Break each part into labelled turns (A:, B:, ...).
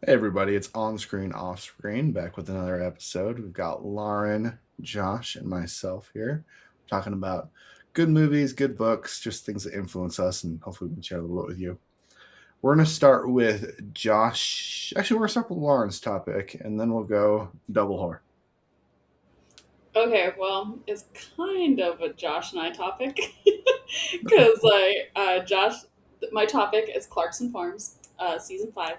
A: Hey everybody, it's On Screen, Off Screen, back with another episode. We've got Lauren, Josh, and myself here talking about good movies, good books, just things that influence us, and hopefully we can share a little bit with you. We're going to start with Josh. Actually, we're going to start with Lauren's topic, and then we'll go double horror.
B: Okay, well, it's kind of a Josh and I topic because Josh, my topic is Clarkson Farms, season 5.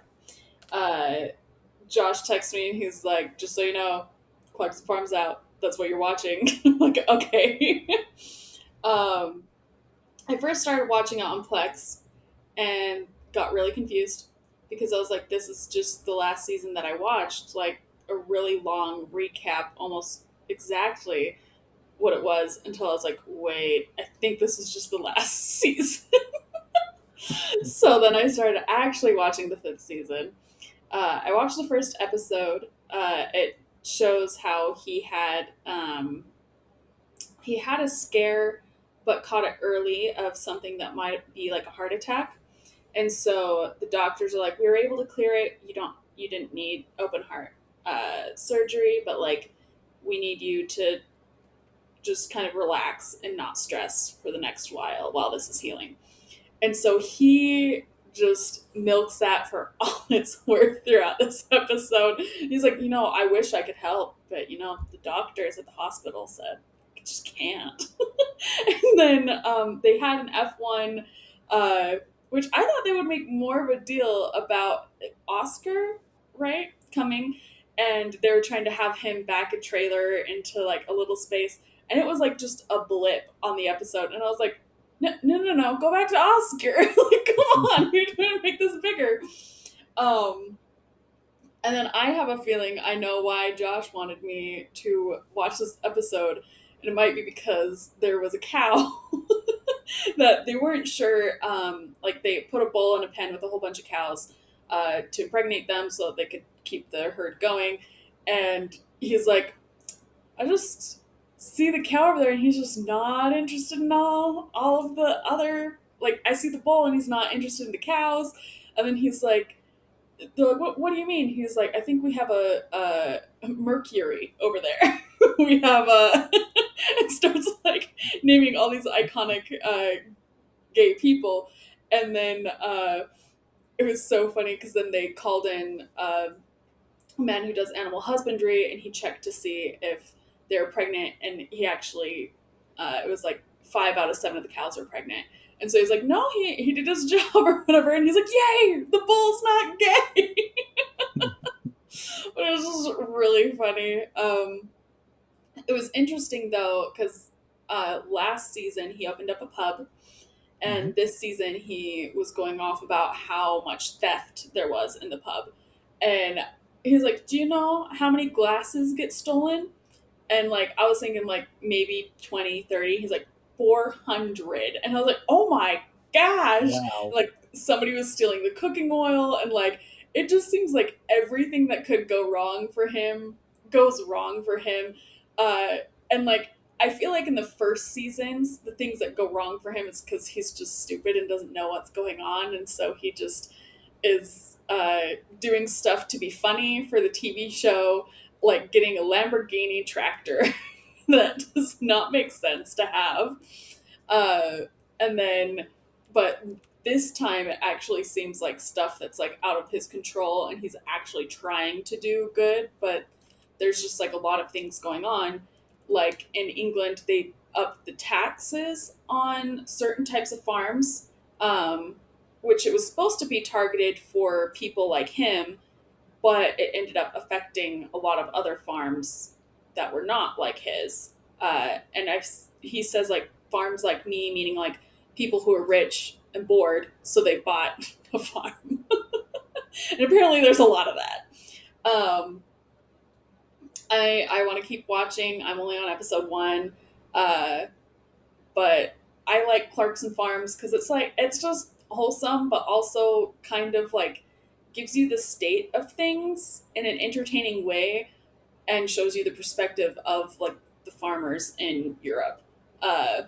B: Uh, Josh texts me and he's like, "Just so you know, Clarkson Farms out. That's what you're watching." I'm like, okay. um, I first started watching it on Plex and got really confused because I was like, "This is just the last season that I watched." Like a really long recap, almost exactly what it was until I was like, wait, I think this is just the last season. So then I started actually watching the fifth season. I watched the first episode. It shows how he had a scare, but caught it early of something that might be like a heart attack. And so the doctors are like, we were able to clear it. You didn't need open heart surgery, but like, we need you to just kind of relax and not stress for the next while this is healing. And so he just milks that for all it's worth throughout this episode. He's like, I wish I could help, but the doctors at the hospital said I just can't. And then they had an F1, which I thought they would make more of a deal about Oscar, right? Coming. And they were trying to have him back a trailer into like a little space. And it was like just a blip on the episode. And I was like, no, no, no, no, go back to Oscar. Like, come on, you're trying to make this bigger. Um, and then I have a feeling I know why Josh wanted me to watch this episode. And it might be because there was a cow that they weren't sure. Like, they put a bull in a pen with a whole bunch of cows to impregnate them so that they could keep the herd going. And he's like, I just see the cow over there, and he's just not interested in all of the other. Like, I see the bull, and he's not interested in the cows. And then he's like, they're like, what do you mean? He's like, I think we have a Mercury over there. We have a. It starts like naming all these iconic gay people, and then it was so funny because then they called in a man who does animal husbandry, and he checked to see if they're pregnant, and he actually it was like 5 out of 7 of the cows were pregnant. And so he's like, no, he did his job or whatever. And he's like, yay, the bull's not gay. But it was just really funny. It was interesting though, because last season he opened up a pub,
A: Mm-hmm.
B: and this season he was going off about how much theft there was in the pub. And he's like, do you know how many glasses get stolen? And like, I was thinking like maybe 20, 30. He's like, 400. And I was like, oh my gosh.
A: Wow.
B: Like, somebody was stealing the cooking oil. And like, it just seems like everything that could go wrong for him goes wrong for him. And like, I feel like in the first seasons, the things that go wrong for him is because he's just stupid and doesn't know what's going on. And so he just is doing stuff to be funny for the TV show, like getting a Lamborghini tractor that does not make sense to have. Uh, and then, but this time it actually seems like stuff that's like out of his control, and he's actually trying to do good, but there's just like a lot of things going on. Like in England, they up the taxes on certain types of farms, um, which it was supposed to be targeted for people like him, but it ended up affecting a lot of other farms that were not like his. And he says like farms like me, meaning like people who are rich and bored, so they bought a farm. And apparently, there's a lot of that. I want to keep watching. I'm only on episode 1, uh, but I like Clarkson Farms because it's just wholesome, but also kind of like gives you the state of things in an entertaining way, and shows you the perspective of like the farmers in Europe. Uh,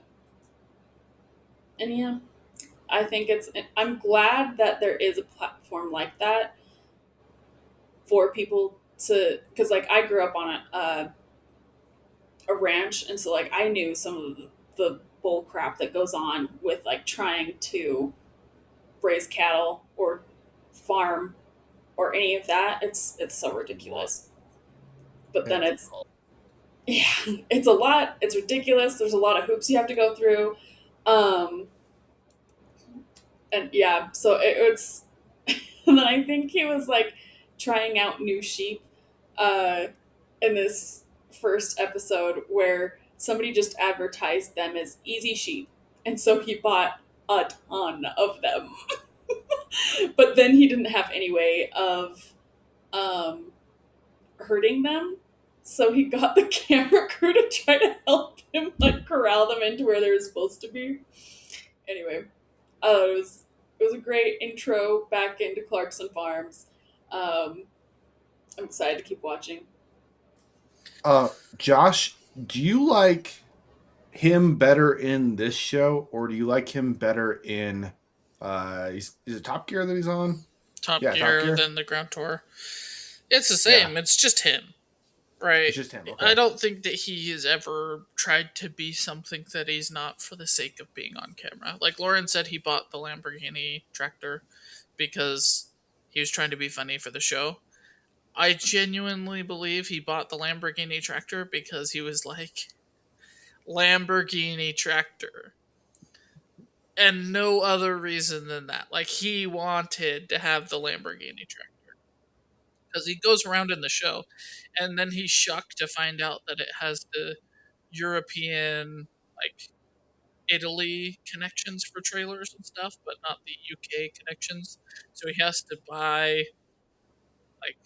B: and yeah, I think I'm glad that there is a platform like that. for people to, because like I grew up on a ranch, and so like I knew some of the bull crap that goes on with like trying to raise cattle or farm or any of that. It's so ridiculous. But then
A: It's
B: it's, yeah, it's a lot. It's ridiculous. There's a lot of hoops you have to go through. Um, and yeah, so it's and then I think he was like trying out new sheep uh, in this first episode where somebody just advertised them as easy sheep, and so he bought a ton of them. But then he didn't have any way of um, hurting them, so he got the camera crew to try to help him like corral them into where they were supposed to be. Anyway, it was a great intro back into Clarkson Farms. Um, I'm excited to keep watching.
A: uh Josh, do you like him better in this show, or do you like him better in is it Top Gear that he's on?
C: Top
A: Yeah, Top
C: Gear,
A: Gear.
C: then the Ground Tour. It's the
A: Yeah,
C: same. It's just him, right?
A: it's just him.
C: I
A: Okay.
C: don't think that he has ever tried to be something that he's not for the sake of being on camera. Like Lauren said, he bought the Lamborghini tractor because he was trying to be funny for the show. I genuinely believe he bought the Lamborghini tractor because he was like, Lamborghini tractor. And no other reason than that. Like, he wanted to have the Lamborghini tractor. Because he goes around in the show, and then he's shocked to find out that it has the European, like, Italy connections for trailers and stuff, but not the UK connections. So he has to buy, like,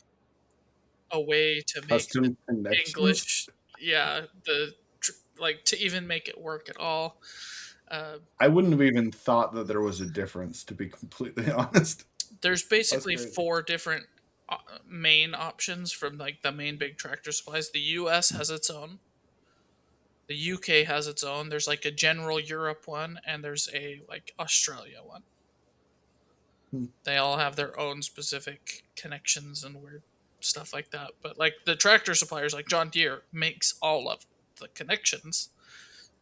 C: a way to make the
A: Custom connections.
C: English, yeah, like, to even make it work at all. Uh,
A: I wouldn't have even thought that there was a difference, to be completely honest.
C: there's
A: That's
C: basically
A: crazy.
C: four different main options from, like, the main big tractor supplies. The US has its own. The UK has its own. There's like a general Europe one, and there's a like Australia one.
A: Hmm.
C: They all have their own specific connections and weird stuff like that. But like the tractor suppliers, like John Deere, makes all of the connections.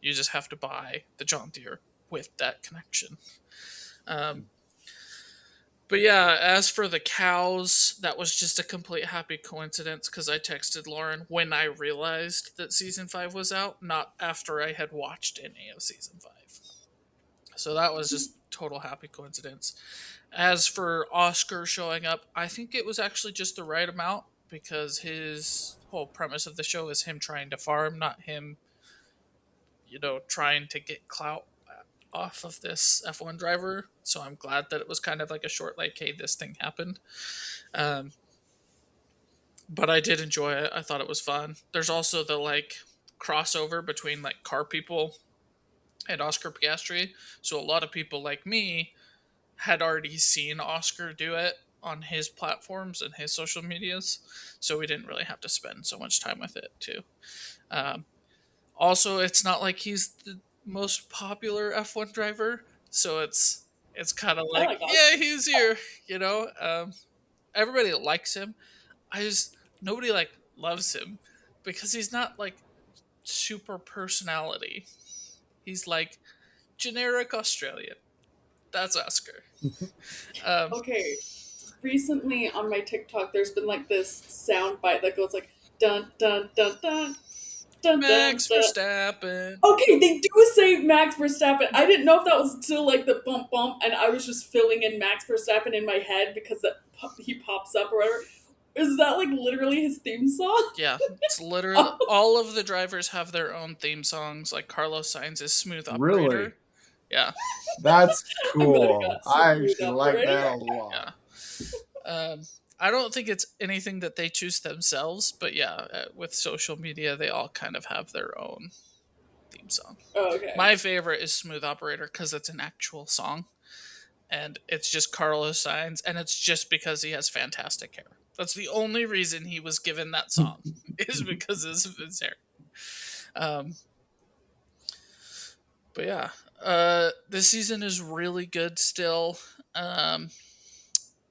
C: You just have to buy the John Deere with that connection. Um, but yeah, as for the cows, that was just a complete happy coincidence because I texted Lauren when I realized that season 5 was out, not after I had watched any of season 5. So that was just total happy coincidence. As for Oscar showing up, I think it was actually just the right amount because his whole premise of the show is him trying to farm, not him, trying to get clout off of this F1 driver. So I'm glad that it was kind of like a short, like, hey, this thing happened. Um, but I did enjoy it. I thought it was fun. There's also the like crossover between like car people and Oscar Piastri. So a lot of people like me had already seen Oscar do it on his platforms and his social medias, so we didn't really have to spend so much time with it too. Um, Also, it's not like he's the most popular F1 driver, so it's kind of
B: I
C: like,
B: like
C: yeah,
B: Oscar.
C: he's here, you know. Everybody likes him. I just nobody like loves him because he's not like super personality. He's like generic Australian. That's Oscar. Um,
B: Okay, recently on my TikTok, there's been like this sound bite that goes like dun dun dun dun dun dun
C: Max
B: dun.
C: Verstappen.
B: Okay, they do say Max Verstappen. I didn't know if that was still like the bump bump, and I was just filling in Max Verstappen in my head because he pops up or whatever. Is that like literally his theme song?
C: Yeah, it's literally
B: Oh,
C: all of the drivers have their own theme songs. Like Carlos Sainz is Smooth
A: Really?
C: Operator. Yeah,
A: That's
B: I'm gonna
A: cool.
B: got
A: I
B: smooth
A: actually like that
B: operator.
A: a lot.
C: yeah. I don't think it's anything that they choose themselves, but yeah, with social media, they all kind of have their own theme song.
B: Oh, okay.
C: My favorite is Smooth Operator because it's an actual song, and it's just Carlos Sainz, and it's just because he has fantastic hair. That's the only reason he was given that song is because of his hair. Um, but yeah, this season is really good still. Um,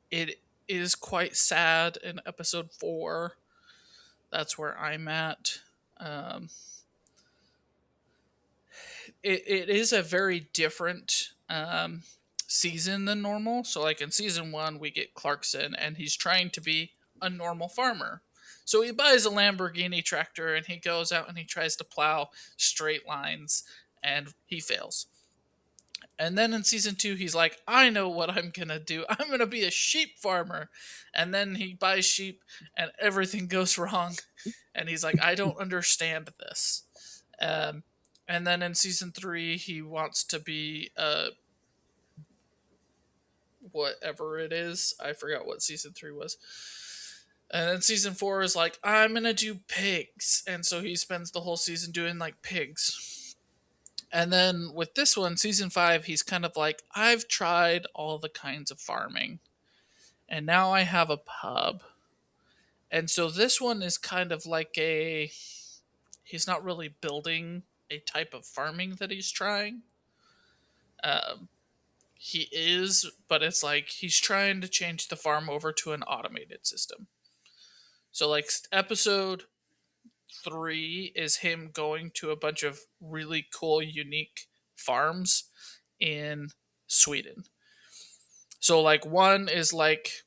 C: it is quite sad in episode 4. That's where I'm at. Um, it is a very different season than normal. So, like in season 1, we get Clarkson, and he's trying to be a normal farmer. So he buys a Lamborghini tractor and he goes out and he tries to plow straight lines and he fails. And then in season 2, he's like, I know what I'm going to do. I'm going to be a sheep farmer. And then he buys sheep and everything goes wrong. And he's like, I don't understand this. Um, and then in season 3, he wants to be whatever it is. I forgot what season 3 was. And then season 4 is like, I'm going to do pigs. And so he spends the whole season doing like pigs. And then with this one, season 5, he's kind of like, I've tried all the kinds of farming, and now I have a pub. And so this one is kind of like he's not really building a type of farming that he's trying. Um, he is, but it's like he's trying to change the farm over to an automated system. So, like, episode 3 is him going to a bunch of really cool, unique farms in Sweden. So, like, one is like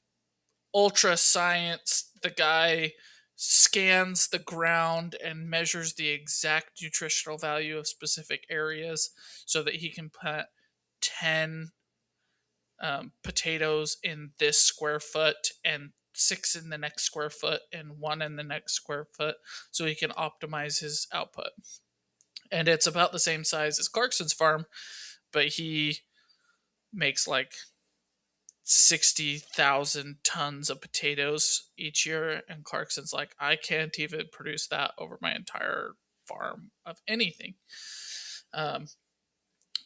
C: ultra science. The guy scans the ground and measures the exact nutritional value of specific areas so that he can put 10 potatoes in this square foot and 6 in the next square foot and 1 in the next square foot so he can optimize his output. And it's about the same size as Clarkson's farm, but he makes like 60,000 tons of potatoes each year. And Clarkson's like, I can't even produce that over my entire farm of anything. Um,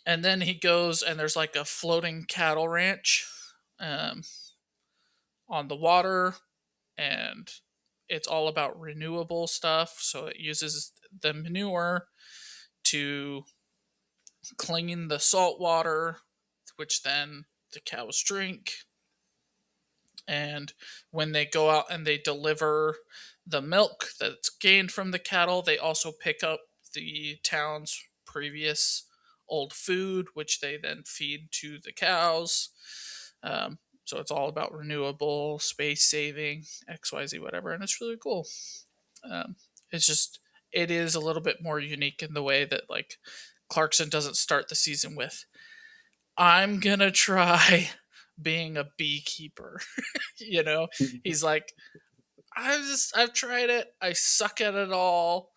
C: and then he goes and there's like a floating cattle ranch um, on the water, and it's all about renewable stuff. So it uses the manure to clean the salt water, which then the cows drink. And when they go out and they deliver the milk that's gained from the cattle, they also pick up the town's previous old food, which they then feed to the cows. So it's all about renewable, space saving, XYZ, whatever. And it's really cool. Um, it's just, it is a little bit more unique in the way that, like, Clarkson doesn't start the season with, I'm going to try being a beekeeper. You know, he's like, I've tried it. I suck at it all.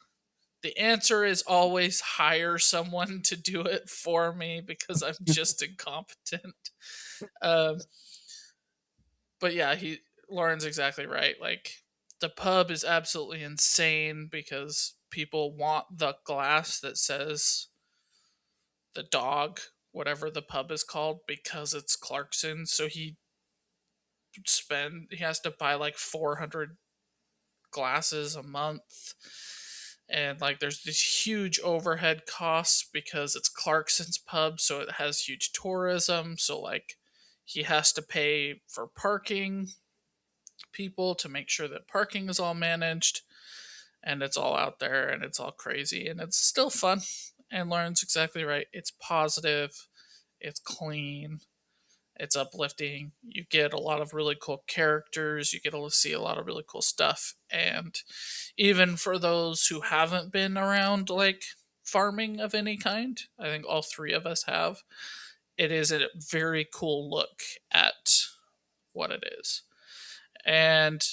C: The answer is always hire someone to do it for me because I'm just incompetent. Um, but yeah, Lauren's exactly right. Like, the pub is absolutely insane because people want the glass that says the dog, whatever the pub is called, because it's Clarkson. So he has to buy like 400 glasses a month, and like there's these huge overhead costs because it's Clarkson's pub, so it has huge tourism. So like he has to pay for parking people to make sure that parking is all managed, and it's all out there and it's all crazy, and it's still fun. And Lauren's exactly right, it's positive, it's clean, it's uplifting. You get a lot of really cool characters. You get to see a lot of really cool stuff. And even for those who haven't been around like farming of any kind, I think all 3 of us have, it is a very cool look at what it is. And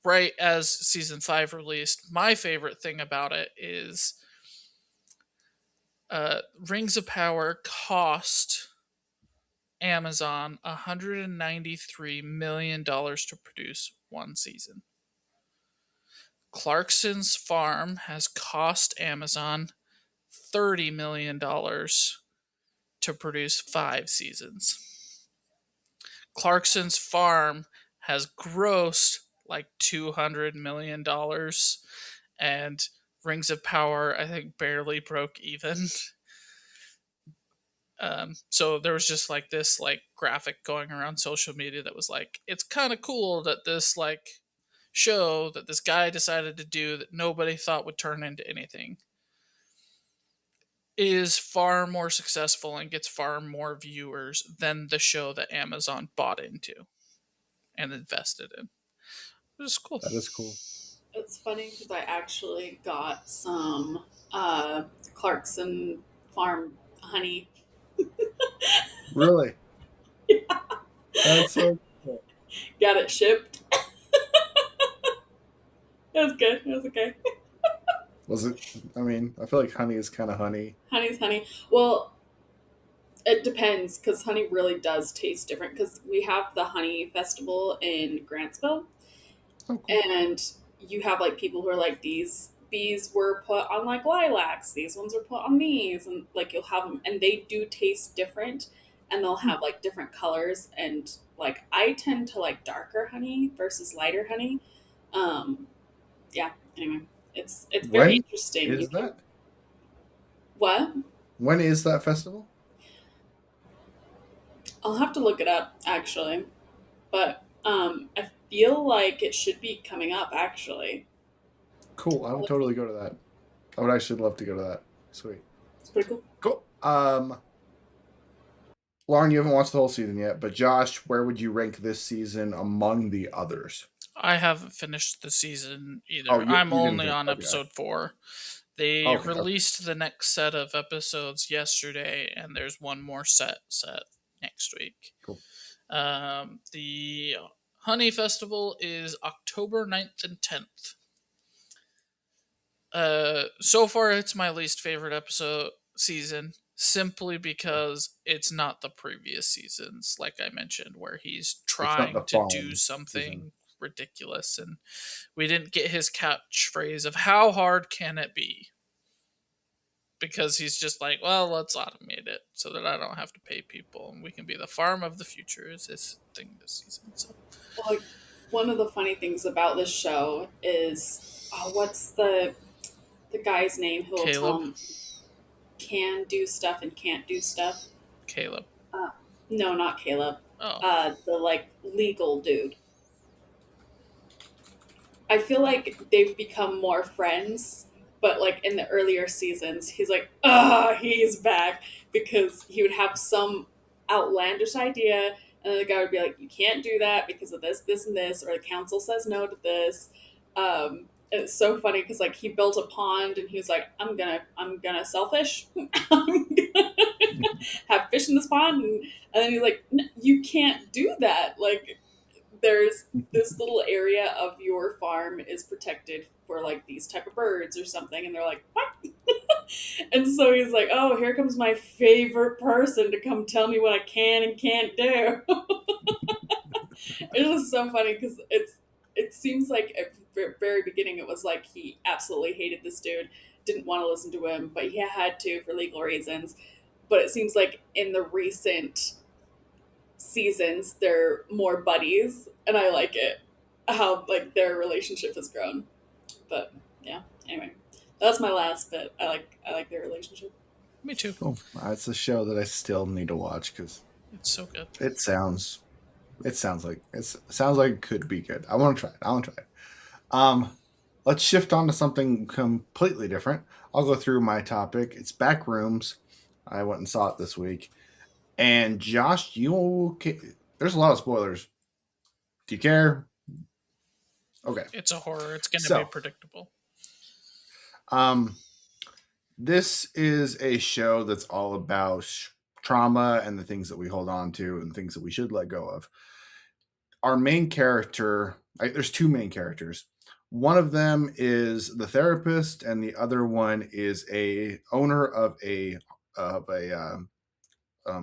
C: right as season 5 released, my favorite thing about it is Rings of Power cost Amazon $193 million to produce one season. Clarkson's Farm has cost Amazon $30 million to produce 5 seasons. Clarkson's Farm has grossed like $200 million, and Rings of Power, I think, barely broke even. So there was just like this like graphic going around social media that was like, it's kind of cool that this like show that this guy decided to do that nobody thought would turn into anything is far more successful and gets far more viewers than the show that Amazon bought into and invested in. It was cool.
A: That is cool.
B: It's funny because I actually got some Clarkson Farm honey.
A: Really? That's so cool.
B: Got it shipped. It was good. It was okay.
A: Was it? I mean, I feel like honey is kind of honey.
B: Honey's honey. Well, it depends because honey really does taste different because we have the honey festival in Grantsville,
A: Oh, cool.
B: and you have like people who are like, these bees were put on like lilacs, these ones were put on these, and like you'll have them and they do taste different, and they'll have like different colors, and like I tend to like darker honey versus lighter honey. um yeah, anyway, it's very
A: When
B: interesting. You
A: is
B: can,
A: that?
B: what?
A: When is that festival?
B: I'll have to look it up actually, but I feel like it should be coming up actually.
A: Cool. I would totally go to that. I would actually love to go to that. Sweet.
B: It's pretty cool.
A: Cool. Lauren, you haven't watched the whole season yet, but Josh, where would you rank this season among the others?
C: I haven't finished the season either.
A: Oh,
C: I'm
A: you didn't
C: only
A: finish.
C: on
A: Okay.
C: episode 4. They
A: Okay.
C: released the next set of episodes yesterday, and there's one more set next week.
A: Cool.
C: The Honey Festival is October 9th and 10th. So far, it's my least favorite episode season, simply because it's not the previous seasons, like I mentioned, where he's
A: It's not the
C: trying to do
A: farm
C: something
A: season.
C: ridiculous, and we didn't get his catchphrase of "How hard can it be?" Because he's just like, well, let's automate it so that I don't have to pay people, and we can be the farm of the future. Is his thing this season? So
B: Well, like, one of the funny things about this show is, what's the guy's name who will tell
C: Caleb,
B: him can do stuff and can't do stuff?
C: Caleb.
B: Uh, no, not Caleb.
C: Oh,
B: The like legal dude. I feel like they've become more friends, but like in the earlier seasons, he's like, he's back because he would have some outlandish idea, and then the guy would be like, you can't do that because of this, this, and this, or the council says no to this. It's so funny because like he built a pond, and he was like, I'm gonna sell fish. I'm gonna have fish in this pond, and then he's like, you can't do that. Like there's this little area of your farm is protected for like these type of birds or something, and they're like, what? And so he's like, oh, here comes my favorite person to come tell me what I can and can't do. It's just so funny because it seems like at the very beginning it was like he absolutely hated this dude, didn't want to listen to him, but he had to for legal reasons. But it seems like in the recent seasons they're more buddies, and I like it how like their relationship has grown. But yeah, anyway, that's my last bit. I like their relationship.
C: me too.
A: Cool. It's a show that I still need to watch because
C: It's so good.
A: it sounds like it could be good. I want to try it. Let's shift on to something completely different. I'll go through my topic. It's Backrooms. I went and saw it this week. And Josh, there's a lot of spoilers. Do you care? Okay.
C: It's a horror. It's going to
A: So,
C: be predictable.
A: This is a show that's all about trauma and the things that we hold on to and things that we should let go of. Our main character, there's two main characters. One of them is the therapist, and the other one is a owner of a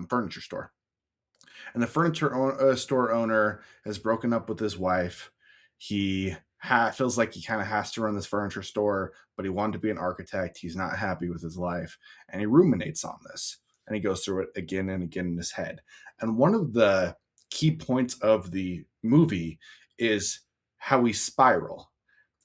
A: furniture store. And the furniture store owner has broken up with his wife. He feels like he kind of has to run this furniture store, but he wanted to be an architect. He's not happy with his life, and he ruminates on this, and he goes through it again and again in his head. And one of the key points of the movie is how we spiral.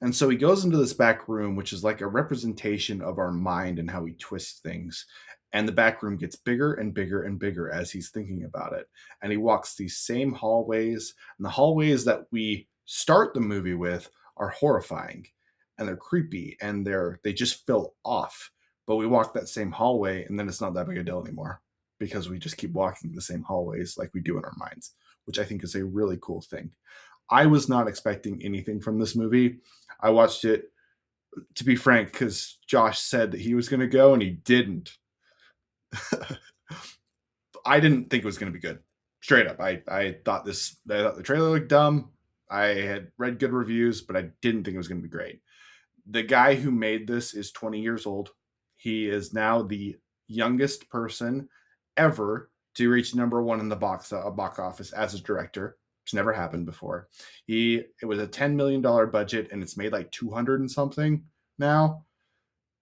A: And so he goes into this back room, which is like a representation of our mind and how we twist things. And the back room gets bigger and bigger and bigger as he's thinking about it. And he walks these same hallways, and the hallways that we start the movie with are horrifying and they're creepy and they just feel off. But we walk that same hallway and then it's not that big a deal anymore because we just keep walking the same hallways like we do in our minds, which I think is a really cool thing. I was not expecting anything from this movie. I watched it, to be frank, because Josh said that he was going to go and he didn't. I didn't think it was going to be good. Straight up, I thought the trailer looked dumb. I had read good reviews, but I didn't think it was going to be great. The guy who made this is 20 years old. He is now the youngest person ever to reach number one in the box office as a director. It's never happened before. It was a $10 million budget and it's made like 200 and something now.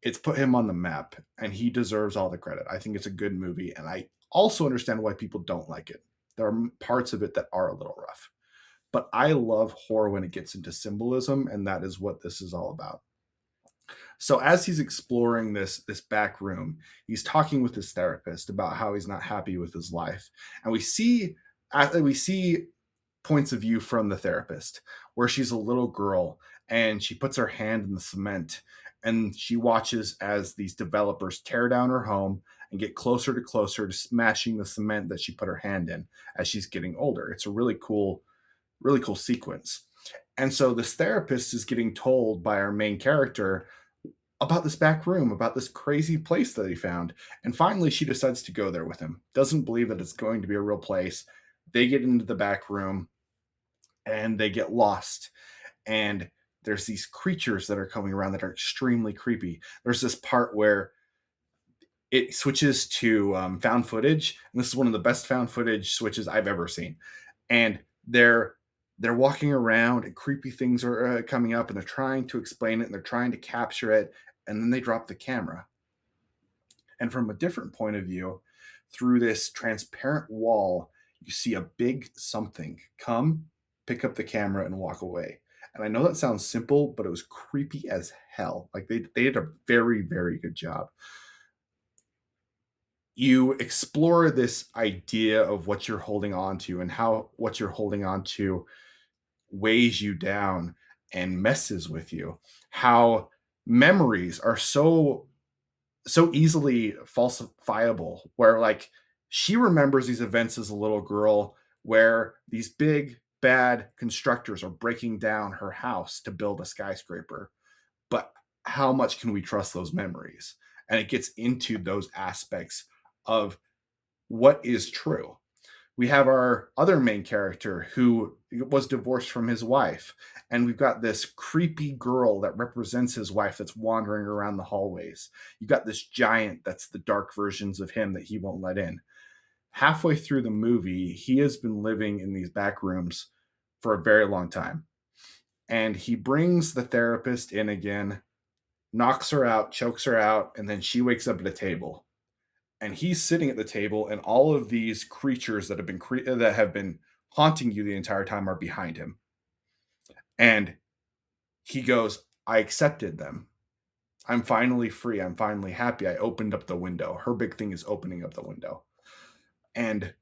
A: It's put him on the map and he deserves all the credit. I think it's a good movie and I also understand why people don't like it. There are parts of it that are a little rough. But I love horror when it gets into symbolism, and that is what this is all about. So as he's exploring this back room, he's talking with his therapist about how he's not happy with his life, and we see points of view from the therapist where she's a little girl and she puts her hand in the cement and she watches as these developers tear down her home and get closer to closer to smashing the cement that she put her hand in as she's getting older. It's a really cool sequence. And so this therapist is getting told by our main character about this back room, about this crazy place that he found. And finally, she decides to go there with him. Doesn't believe that it's going to be a real place. They get into the back room and they get lost. And there's these creatures that are coming around that are extremely creepy. There's this part where it switches to found footage. And this is one of the best found footage switches I've ever seen. And they're walking around and creepy things are coming up and they're trying to explain it and they're trying to capture it and then they drop the camera. And from a different point of view, through this transparent wall, you see a big something come, pick up the camera, and walk away. And I know that sounds simple, but it was creepy as hell. Like they did a very, very good job. You explore this idea of what you're holding on to and how what you're holding on to weighs you down and messes with you. How memories are so easily falsifiable, where like she remembers these events as a little girl where these big bad constructors are breaking down her house to build a skyscraper. But how much can we trust those memories? And it gets into those aspects of what is true. We have our other main character who was divorced from his wife, and we've got this creepy girl that represents his wife that's wandering around the hallways. You got this giant that's the dark versions of him that he won't let in. Halfway through the movie, he has been living in these back rooms for a very long time. And he brings the therapist in again, knocks her out, chokes her out, and then she wakes up at a table. And he's sitting at the table, and all of these creatures that have been haunting you the entire time are behind him. And he goes, I accepted them. I'm finally free. I'm finally happy. I opened up the window. Her big thing is opening up the window. And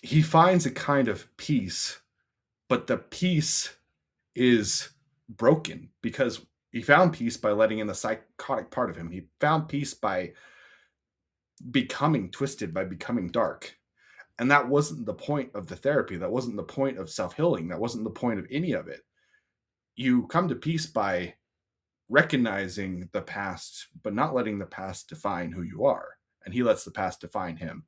A: he finds a kind of peace, but the peace is broken because he found peace by letting in the psychotic part of him. He found peace by becoming twisted, by becoming dark. And that wasn't the point of the therapy. That wasn't the point of self-healing. That wasn't the point of any of it. You come to peace by recognizing the past, but not letting the past define who you are. And he lets the past define him.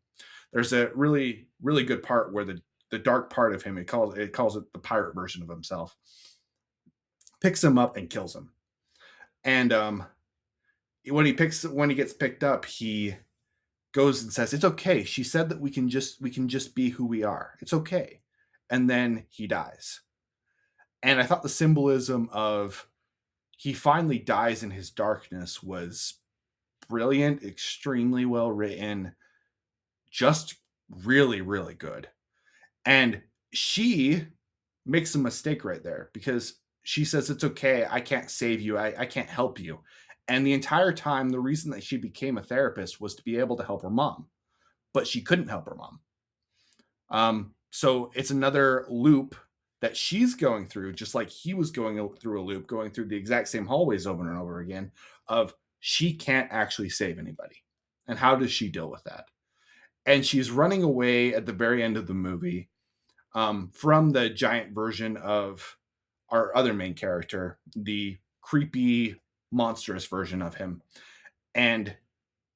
A: There's a really, really good part where the dark part of him, it calls it the pirate version of himself, picks him up and kills him. And when he gets picked up, he goes and says, "It's okay. She said that we can just be who we are. It's okay." And then he dies. And I thought the symbolism of he finally dies in his darkness was brilliant, extremely well written, just really, really good. And she makes a mistake right there because she says, "It's okay. I can't save you. I can't help you." And the entire time, the reason that she became a therapist was to be able to help her mom, but she couldn't help her mom. So it's another loop that she's going through, just like he was going through a loop, going through the exact same hallways over and over again, of she can't actually save anybody. And how does she deal with that? And she's running away at the very end of the movie from the giant version of our other main character, the creepy, monstrous version of him. And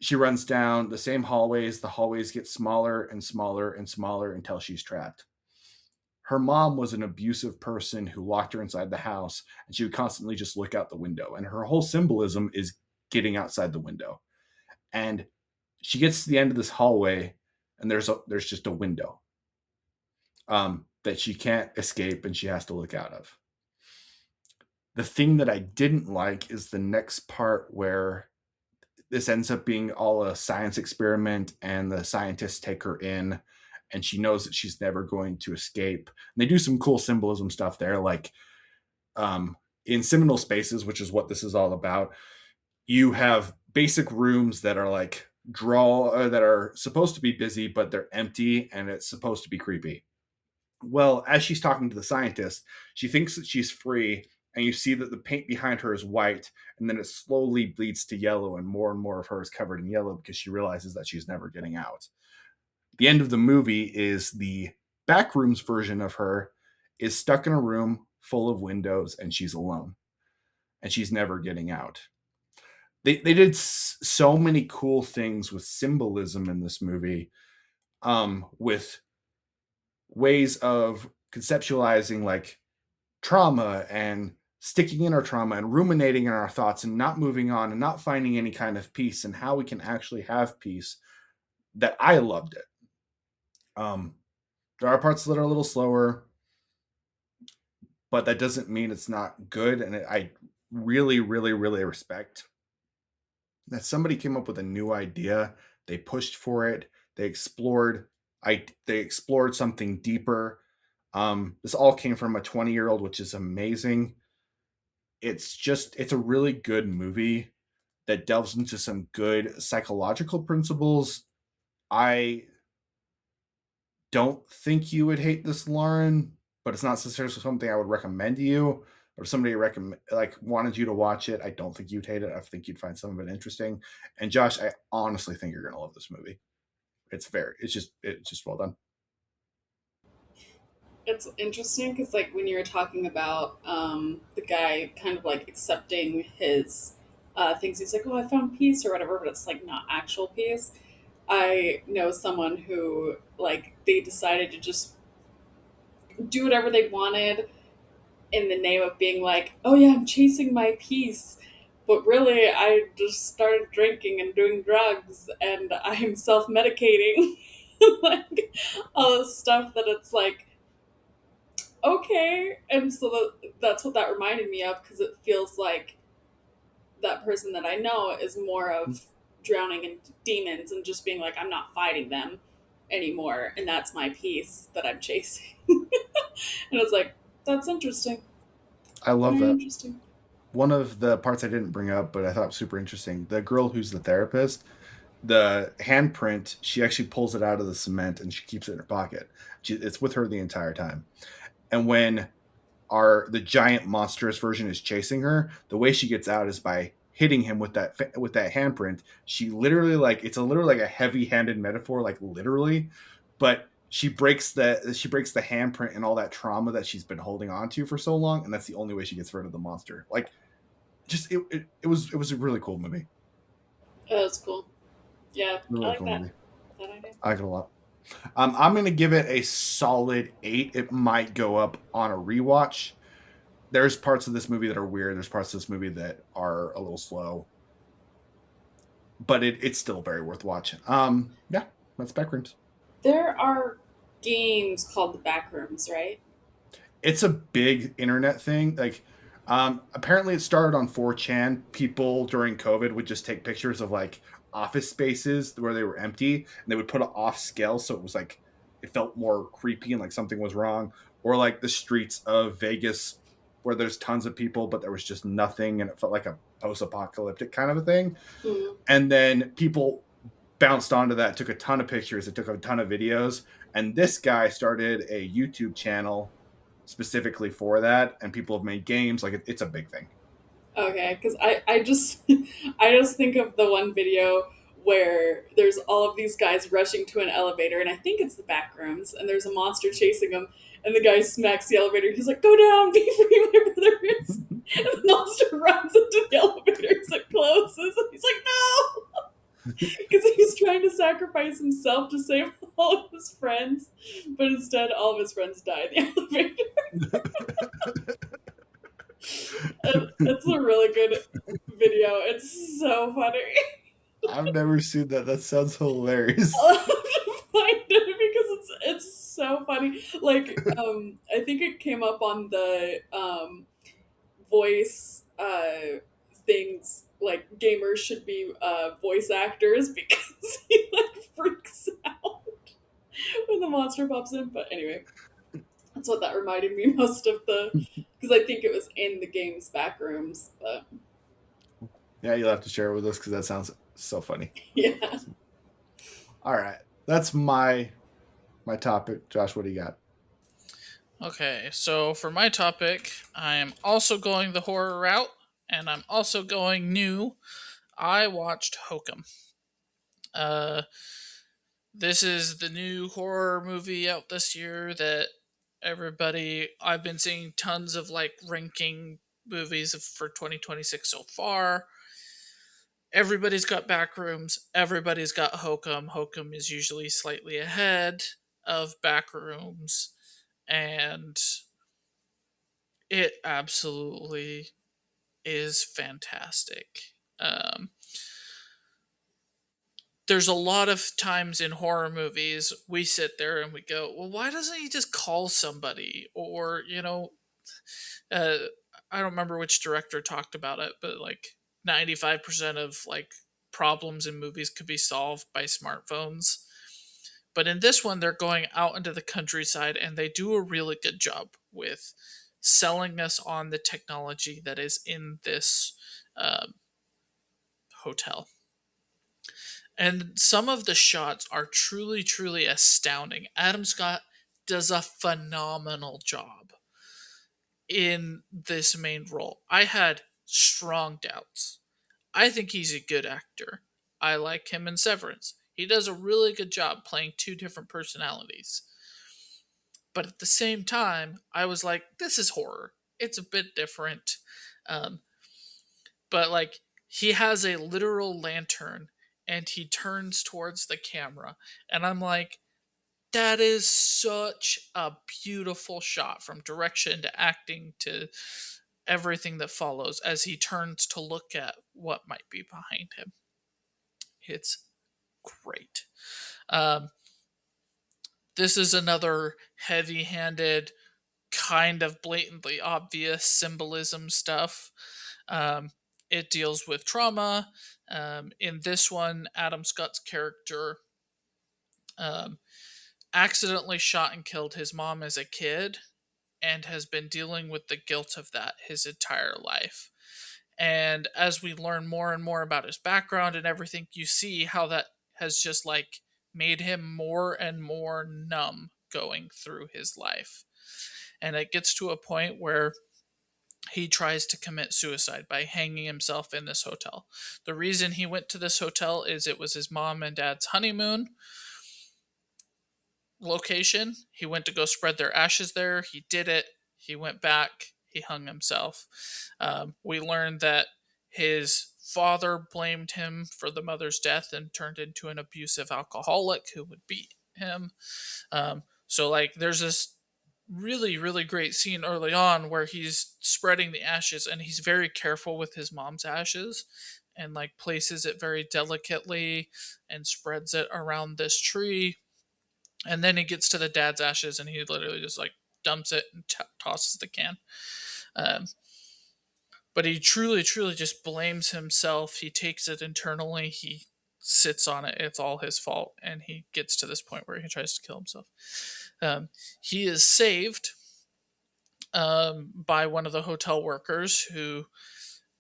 A: she runs down the same hallways. The hallways get smaller and smaller and smaller until she's trapped. Her mom was an abusive person who locked her inside the house, and she would constantly just look out the window. And her whole symbolism is getting outside the window. And she gets to the end of this hallway, and there's just a window that she can't escape, and she has to look out of. The thing that I didn't like is the next part where this ends up being all a science experiment, and the scientists take her in, and she knows that she's never going to escape. And they do some cool symbolism stuff there, like in seminal spaces, which is what this is all about. You have basic rooms that are like that are supposed to be busy, but they're empty, and it's supposed to be creepy. Well, as she's talking to the scientist, she thinks that she's free, and you see that the paint behind her is white, and then it slowly bleeds to yellow, and more of her is covered in yellow because she realizes that she's never getting out. The end of the movie is the Backrooms version of her is stuck in a room full of windows, and she's alone, and she's never getting out. They did so many cool things with symbolism in this movie, with ways of conceptualizing like trauma and sticking in our trauma and ruminating in our thoughts and not moving on and not finding any kind of peace, and how we can actually have peace, that I loved it. There are parts that are a little slower, but that doesn't mean it's not good. And I really, really, really respect that somebody came up with a new idea. They pushed for it. They explored. They explored something deeper. This all came from a 20-year-old, which is amazing. It's a really good movie that delves into some good psychological principles. I don't think you would hate this, Lauren, but it's not necessarily something I would recommend to you. Or if somebody wanted you to watch it, I don't think you'd hate it. I think you'd find some of it interesting. And Josh, I honestly think you're gonna love this movie. It's just well done.
B: It's interesting because, like, when you were talking about the guy kind of like accepting his things, he's like, "Oh, I found peace" or whatever, but it's like not actual peace. I know someone who, like, they decided to just do whatever they wanted in the name of being like, "Oh yeah, I'm chasing my peace," but really, I just started drinking and doing drugs, and I'm self medicating, like all this stuff that it's like, okay. And so that's what that reminded me of, because it feels like that person that I know is more of drowning in demons and just being like, I'm not fighting them anymore, and that's my peace that I'm chasing. And I was like, that's interesting.
A: I love
B: Very
A: that.
B: interesting.
A: One of the parts I didn't bring up, but I thought was super interesting. The girl who's the therapist, the handprint, she actually pulls it out of the cement and she keeps it in her pocket. It's with her the entire time. And when the giant monstrous version is chasing her, the way she gets out is by hitting him with that handprint. She literally, like, it's a literally like a heavy-handed metaphor, like literally, but she breaks the handprint and all that trauma that she's been holding on to for so long, and that's the only way she gets rid of the monster. Like, just it was a really cool movie.
B: Oh, that's cool. Yeah, I
A: Really
B: like
A: cool
B: that.
A: movie.
B: That idea.
A: I like it a lot. I'm gonna give it a solid 8. It might go up on a rewatch. There's parts of this movie that are weird. There's parts of this movie that are a little slow, but it's still very worth watching. Yeah, that's Backrooms.
B: There are games called the Backrooms, right?
A: It's a big internet thing. Like, apparently it started on 4chan. People during COVID would just take pictures of like office spaces where they were empty, and they would put it off scale, so it was like it felt more creepy and like something was wrong. Or like the streets of Vegas. where there's tons of people, but there was just nothing, and it felt like a post-apocalyptic kind of a thing.
B: Mm.
A: And then people bounced onto that, took a ton of pictures, it took a ton of videos, and this guy started a YouTube channel specifically for that, and people have made games. Like it's a big thing.
B: Okay, because I just I just think of the one video where there's all of these guys rushing to an elevator, and I think it's the Backrooms, and there's a monster chasing them, and the guy smacks the elevator. He's like, "Go down, be free, my brother is." And the monster runs into the elevator as it closes, and he's like, "No," because he's trying to sacrifice himself to save all of his friends, but instead, all of his friends die in the elevator. It's a really good video. It's so funny.
A: I've never seen that. That sounds hilarious.
B: I'll have to find it because it's so funny. Like, I think it came up on the voice things. Like, gamers should be voice actors because he like freaks out when the monster pops in. But anyway, that's what that reminded me most of the, because I think it was in the game's Backrooms. But
A: Yeah, you'll have to share it with us because that sounds so funny.
B: yeah.
A: All right, that's my topic. Josh, what do you got?
C: Okay, so for my topic, I am also going the horror route, and I'm also going new. I watched Hokum. Uh, this is the new horror movie out this year that everybody. I've been seeing tons of like ranking movies for 2026 so far. Everybody's got Backrooms. Everybody's got Hokum. Hokum is usually slightly ahead of Backrooms, and it absolutely is fantastic. There's a lot of times in horror movies we sit there and we go, well, why doesn't he just call somebody? Or, uh, I don't remember which director talked about it, but like 95% of like problems in movies could be solved by smartphones. But in this one, they're going out into the countryside and they do a really good job with selling us on the technology that is in this um, hotel. And some of the shots are truly, truly astounding. Adam Scott does a phenomenal job in this main role. I had strong doubts. I think he's a good actor. I like him in Severance. He does a really good job playing two different personalities. But at the same time, I was like, this is horror. It's a bit different. Um, but like, he has a literal lantern and he turns towards the camera. And I'm like, that is such a beautiful shot from direction to acting to everything that follows as he turns to look at what might be behind him. It's great. Um, this is another heavy handed, kind of blatantly obvious symbolism stuff. Um, it deals with trauma. In this one, Adam Scott's character um, accidentally shot and killed his mom as a kid and has been dealing with the guilt of that his entire life. And as we learn more and more about his background and everything, you see how that has just like made him more and more numb going through his life. And it gets to a point where he tries to commit suicide by hanging himself in this hotel. The reason he went to this hotel is it was his mom and dad's honeymoon location. He went to go spread their ashes there. He did it. He went back. He hung himself. We learned that his father blamed him for the mother's death and turned into an abusive alcoholic who would beat him. So, like, there's this really, really great scene early on where he's spreading the ashes and he's very careful with his mom's ashes and, like, places it very delicately and spreads it around this tree, and then he gets to the dad's ashes and he literally just like dumps it and tosses the can. Um, but he truly, truly just blames himself. He takes it internally. He sits on it. It's all his fault. And he gets to this point where he tries to kill himself. He is saved by one of the hotel workers who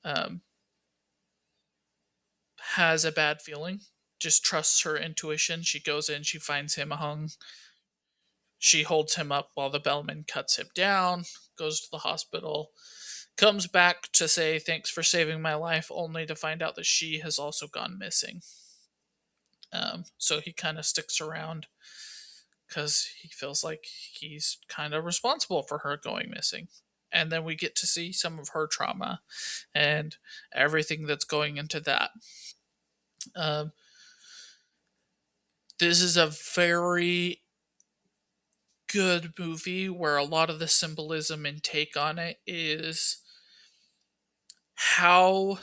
C: um, has a bad feeling, just trusts her intuition. She goes in, she finds him hung. She holds him up while the bellman cuts him down, goes to the hospital, comes back to say thanks for saving my life, only to find out that she has also gone missing. So he kind of sticks around because he feels like he's kind of responsible for her going missing. And then we get to see some of her trauma and everything that's going into that. Um, this is a very good movie where a lot of the symbolism and take on it is how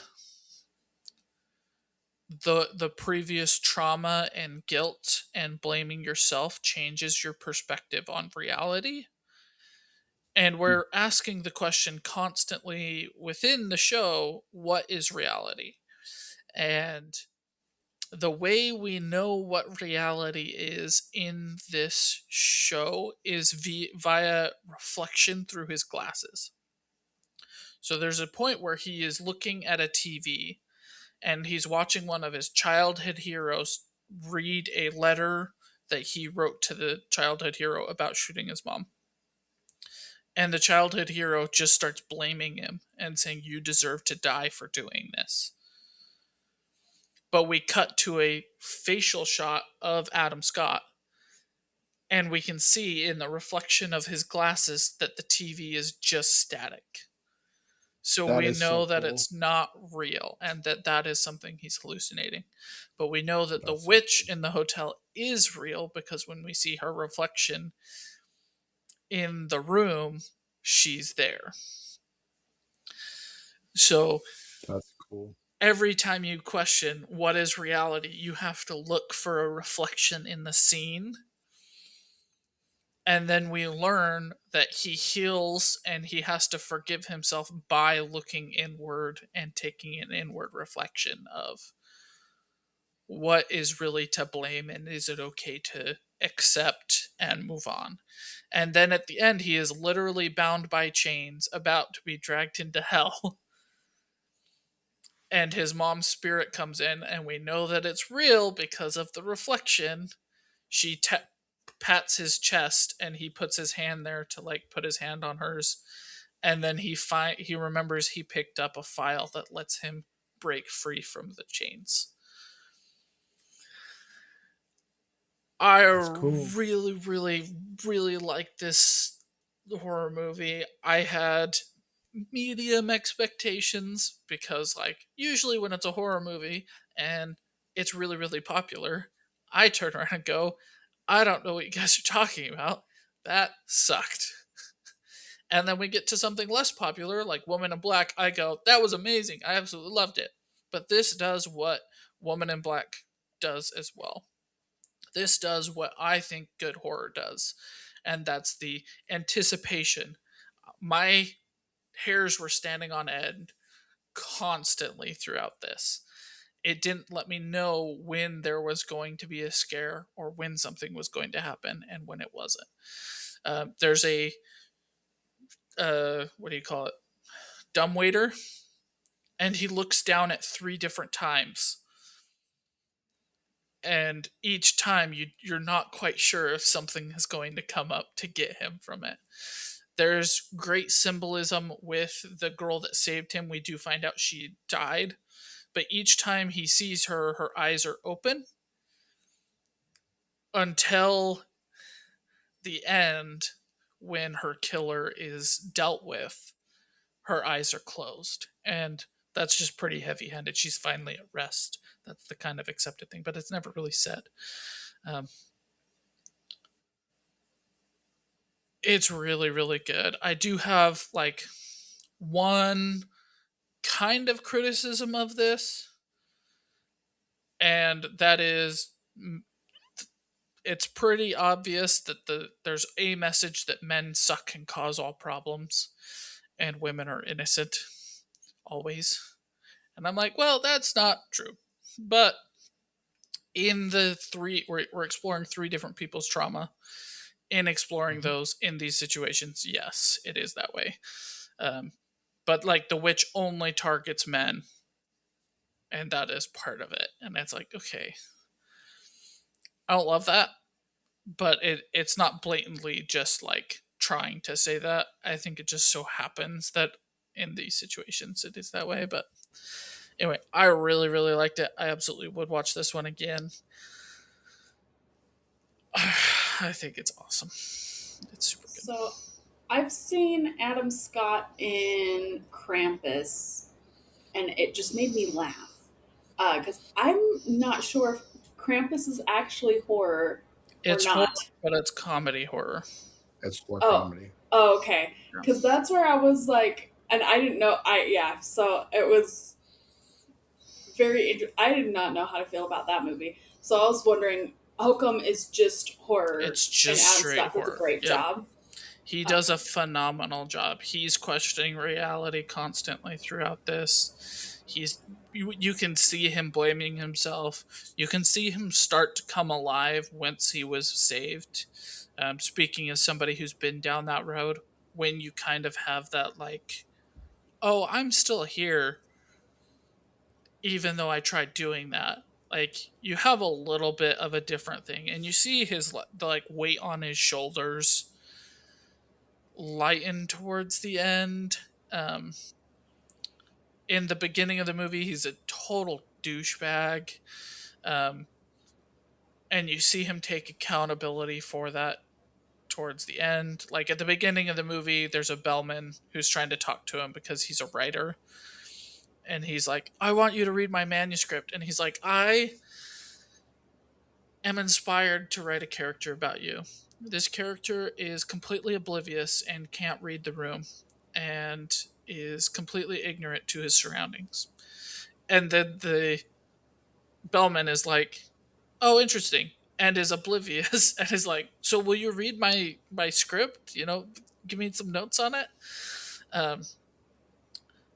C: the previous trauma and guilt and blaming yourself changes your perspective on reality. And we're asking the question constantly within the show, what is reality? And the way we know what reality is in this show is via reflection through his glasses. So there's a point where he is looking at a TV and he's watching one of his childhood heroes read a letter that he wrote to the childhood hero about shooting his mom. And the childhood hero just starts blaming him and saying, "You deserve to die for doing this." But we cut to a facial shot of Adam Scott, and we can see in the reflection of his glasses that the TV is just static. So
A: That
C: we
A: is so
C: know that
A: cool.
C: it's not real and that that is something he's hallucinating. But we know that the
A: That's so
C: witch
A: cool.
C: in the hotel is real because when we see her reflection in the room, she's there. So
A: That's cool.
C: every time you question what is reality, you have to look for a reflection in the scene. And then we learn that he heals and he has to forgive himself by looking inward and taking an inward reflection of what is really to blame and is it okay to accept and move on. And then at the end, he is literally bound by chains, about to be dragged into hell. And his mom's spirit comes in, and we know that it's real because of the reflection. She pats his chest, and he puts his hand there to like put his hand on hers, and then he remembers he picked up a file that lets him break free from the chains. I
A: That's cool.
C: really, really, really like this horror movie. I had medium expectations because, like, usually when it's a horror movie and it's really, really popular, I turn around and go, I don't know what you guys are talking about. That sucked. And then we get to something less popular, like Woman in Black. I go, that was amazing. I absolutely loved it. But this does what Woman in Black does as well. This does what I think good horror does, and that's the anticipation. My hairs were standing on end constantly throughout this. It didn't let me know when there was going to be a scare or when something was going to happen and when it wasn't. There's a what do you call it? Dumbwaiter, and he looks down at three different times, and each time you're not quite sure if something is going to come up to get him from it. There's great symbolism with the girl that saved him. We do find out she died, but each time he sees her, her eyes are open until the end when her killer is dealt with. Her eyes are closed, and that's just pretty heavy-handed. She's finally at rest. That's the kind of accepted thing, but it's never really said. Um, it's really, really good. I do have like one kind of criticism of this, and that is it's pretty obvious that there's a message that men suck and cause all problems, and women are innocent always. And I'm like, well, that's not true. But in the three, we're exploring three different people's trauma. in exploring
A: Mhm.
C: those in these situations, yes, it is that way. Um, but like the witch only targets men, and that is part of it. And it's like, okay, I don't love that, but it's not blatantly just like trying to say that. I think it just so happens that in these situations it is that way. But anyway, I really, really liked it. I absolutely would watch this one again. I think it's awesome. It's super good.
B: So I've seen Adam Scott in Krampus, and it just made me laugh because I'm not sure if Krampus is actually horror or
C: It's horror,
B: not.
C: but it's comedy horror.
A: It's for
B: Oh,
A: comedy.
B: oh, okay.
C: Yeah.
B: Because that's where I was like, and I didn't know. Yeah. So it was I did not know how to feel about that movie. So I was wondering, Hokum is just horror,
C: It's
B: and
C: just
B: Adam
C: straight
B: Scott does a
C: horror.
B: great
C: Yep.
B: job.
C: He does
B: Okay.
C: a phenomenal job. He's questioning reality constantly throughout this. You can see him blaming himself. You can see him start to come alive once he was saved. Speaking as somebody who's been down that road, when you kind of have that like, oh, I'm still here, even though I tried doing that. Like you have a little bit of a different thing, and you see the like weight on his shoulders lighten towards the end. Um, in the beginning of the movie, he's a total douchebag, um, and you see him take accountability for that towards the end. Like at the beginning of the movie, there's a bellman who's trying to talk to him because he's a writer, and he's like, "I want you to read my manuscript," and he's like, "I am inspired to write a character about you. This character is completely oblivious and can't read the room and is completely ignorant to his surroundings." And then the bellman is like, "Oh, interesting," and is oblivious and is like, "So will you read my script? Give me some notes on it." Um,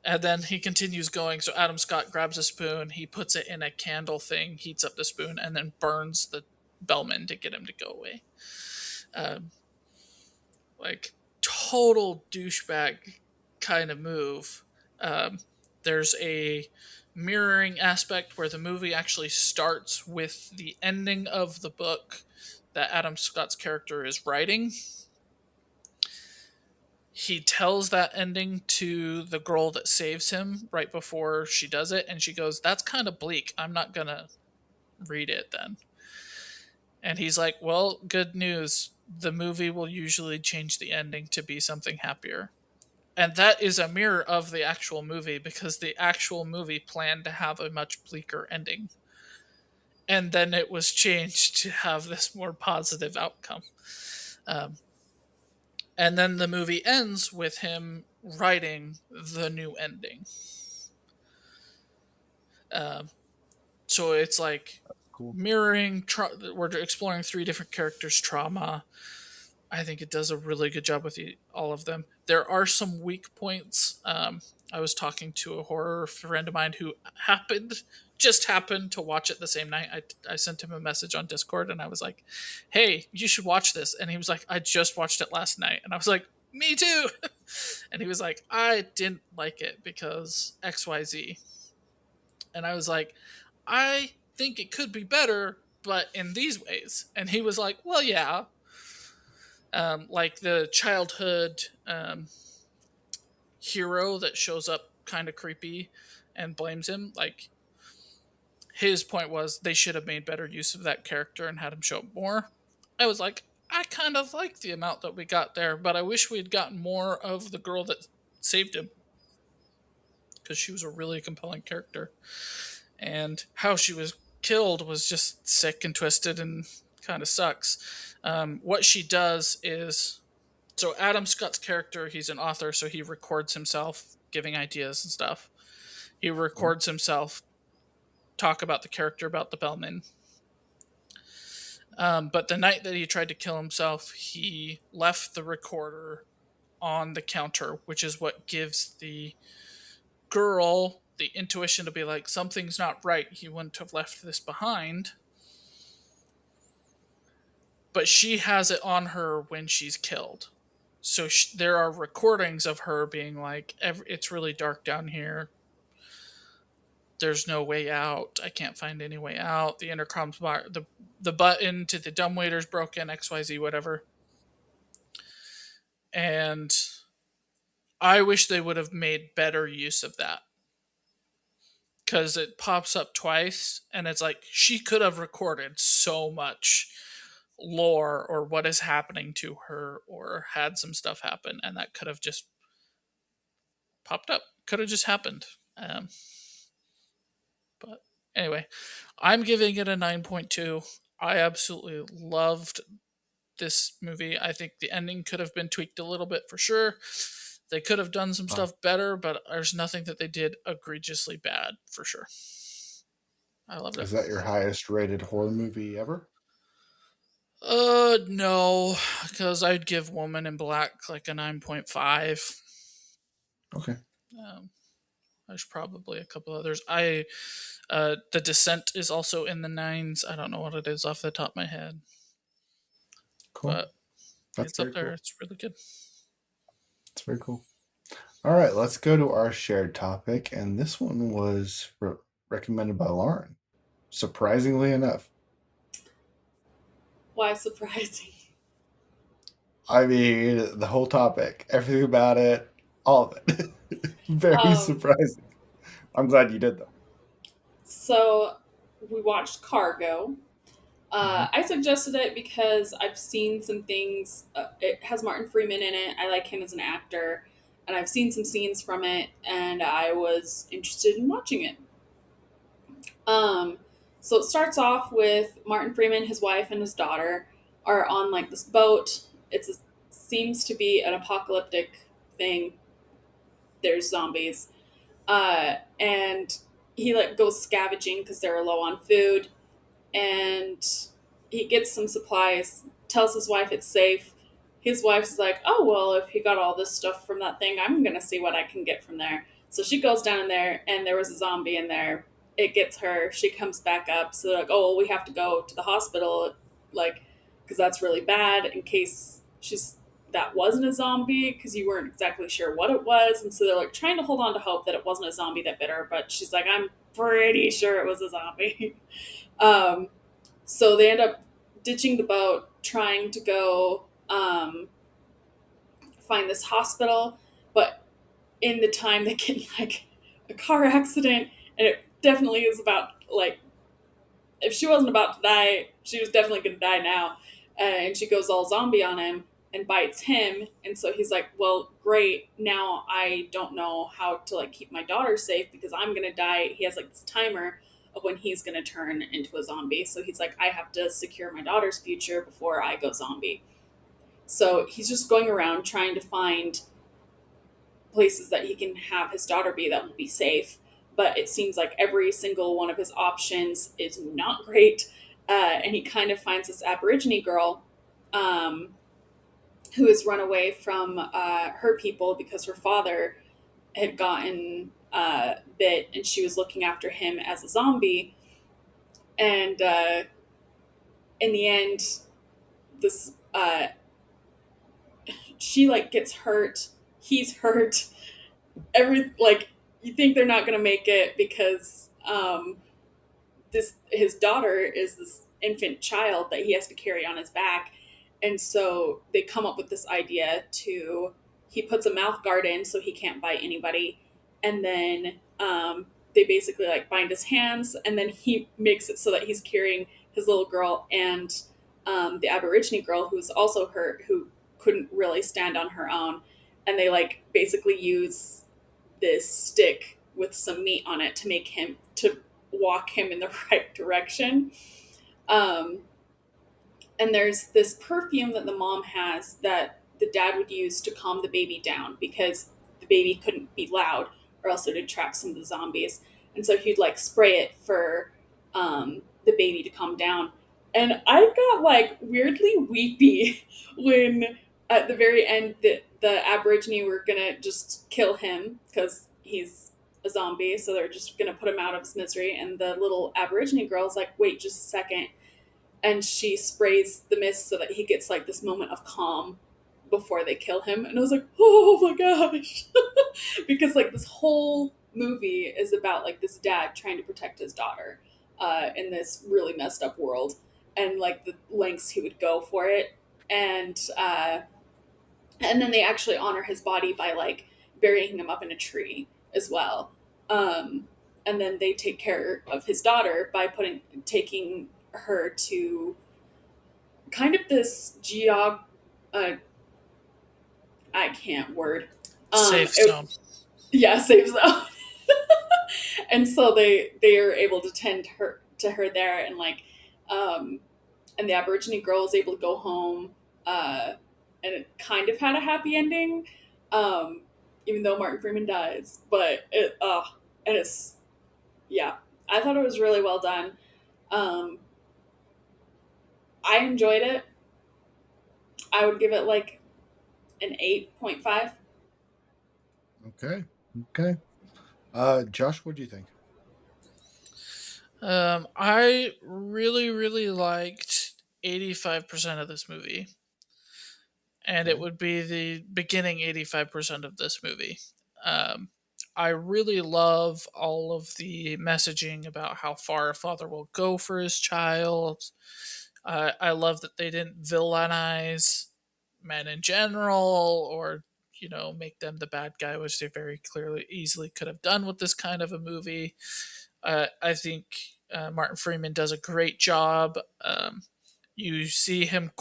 C: and then he continues going. So Adam Scott grabs a spoon, he puts it in a candle thing, heats up the spoon, and then burns the bellman to get him to go away. Um, like total douchebag kind of move. Um, there's a mirroring aspect where the movie actually starts with the ending of the book that Adam Scott's character is writing. He tells that ending to the girl that saves him right before she does it, and she goes, "That's kind of bleak. I'm not gonna read it then." And he's like, "Well, good news. The movie will usually change the ending to be something happier." And that is a mirror of the actual movie because the actual movie planned to have a much bleaker ending. And then it was changed to have this more positive outcome. Um, and then the movie ends with him writing the new ending. Um, so it's like
A: Cool.
C: mirroring, we're exploring three different characters' trauma. I think it does a really good job with all of them. There are some weak points. I was talking to a horror friend of mine who just happened to watch it the same night. I sent him a message on Discord and I was like, "Hey, you should watch this." And he was like, "I just watched it last night." And I was like, "Me too." And he was like, "I didn't like it because XYZ." And I was like, "I think it could be better, but in these ways." And he was like, "Well, yeah." Like the childhood hero that shows up kind of creepy and blames him. Like his point was they should have made better use of that character and had him show up more. I was like, I kind of like the amount that we got there, but I wish we had gotten more of the girl that saved him because she was a really compelling character. And how she was killed was just sick and twisted and kind of sucks. What she does is, so Adam Scott's character, he's an author, so he records himself giving ideas and stuff. He
A: Mhm.
C: records himself talk about the character, about the bellman. But the night that he tried to kill himself, he left the recorder on the counter, which is what gives the girl the intuition to be like, something's not right. He wouldn't have left this behind. but she has it on her when she's killed. So there are recordings of her being like, "It's really dark down here. There's no way out. I can't find any way out. The intercom's the button to the dumbwaiter's broken. XYZ whatever." And I wish they would have made better use of that, because it pops up twice, and it's like she could have recorded so much lore or what is happening to her, or had some stuff happen, and that could have just popped up. Could have just happened. But anyway, I'm giving it a 9.2. I absolutely loved this movie. I think the ending could have been tweaked a little bit for sure. They could have done some
A: Wow.
C: stuff better, but there's nothing that they did egregiously bad for sure. I loved it.
A: Is that your highest rated horror movie ever?
C: No, because I'd give Woman in Black like a 9.5.
A: Okay,
C: Um, there's probably a couple others. The Descent is also in the nines. I don't know what it is off the top of my head,
A: cool.
C: but
A: That's
C: it's up
A: very
C: there.
A: cool.
C: It's really good.
A: That's very cool. All right, let's go to our shared topic, and this one was recommended by Lauren. Surprisingly enough,
B: Why surprising?
A: I mean, the whole topic, everything about it, all of it, very
B: Um,
A: surprising. I'm glad you did though.
B: so we watched Cargo.
A: Mhm.
B: I suggested it because I've seen some things. It has Martin Freeman in it. I like him as an actor, and I've seen some scenes from it, and I was interested in watching it. Um, so it starts off with Martin Freeman, his wife, and his daughter are on like this boat. Seems to be an apocalyptic thing. There's zombies, and he like goes scavenging because they're low on food, and he gets some supplies. Tells his wife it's safe. His wife's like, "Oh well, if he got all this stuff from that thing, I'm gonna see what I can get from there." So she goes down in there, and there was a zombie in there. It gets her. She comes back up. So they're like, "Oh, well, we have to go to the hospital, like, because that's really bad in case that wasn't a zombie because you weren't exactly sure what it was." And so they're like trying to hold on to hope that it wasn't a zombie that bit her, but she's like, "I'm pretty sure it was a zombie." um, so they end up ditching the boat, trying to go find this hospital, but in the time they get in, like, a car accident, and it definitely is about, like, if she wasn't about to die, she was definitely going to die now. And she goes all zombie on him and bites him. And so he's like, well, great. Now I don't know how to, like, keep my daughter safe because I'm going to die. He has, like, this timer of when he's going to turn into a zombie. So he's like, I have to secure my daughter's future before I go zombie. So he's just going around trying to find places that he can have his daughter be that will be safe. But it seems like every single one of his options is not great. And he kind of finds this Aborigine girl um, who has run away from her people because her father had gotten bit and she was looking after him as a zombie. And in the end, this she like gets hurt. He's hurt. Like, you think they're not gonna make it because this his daughter is this infant child that he has to carry on his back, and so they come up with this idea to he puts a mouth guard in so he can't bite anybody, and then they basically like bind his hands, and then he makes it so that he's carrying his little girl and the Aborigine girl who's also hurt, who couldn't really stand on her own, and they like basically use this stick with some meat on it to make him to walk him in the right direction. Um, and there's this perfume that the mom has that the dad would use to calm the baby down because the baby couldn't be loud or else it would attract some of the zombies. And so he'd like spray it for the baby to calm down. And I got like weirdly weepy when at the very end the Aborigine were gonna just kill him because he's a zombie, so they're just gonna put him out of his misery. And the little Aborigine girl's like, wait just a second. and she sprays the mist so that he gets like this moment of calm before they kill him. And I was like, oh my gosh. Because like this whole movie is about like this dad trying to protect his daughter in this really messed up world, and like the lengths he would go for it. And then they actually honor his body by like burying him up in a tree as well. Um, and then they take care of his daughter by taking her to kind of this uh, I can't word.
C: Safe
B: It,
C: zone.
B: yeah, safe zone. And so they are able to tend her to her there, and like, um, and the Aborigine girl was able to go home, uh, and it kind of had a happy ending, um, even though Martin Freeman dies. But and it's yeah, I thought it was really well done. Um, I enjoyed it. I would give it like an 8.5.
A: Okay. Okay. Josh, what do you think?
C: I really, really liked 85% of this movie, and it
A: Okay.
C: would be the beginning 85% of this movie. Um, I really love all of the messaging about how far a father will go for his child. I love that they didn't villainize men in general, or make them the bad guy, which they very clearly easily could have done with this kind of a movie. I think Martin Freeman does a great job. You see him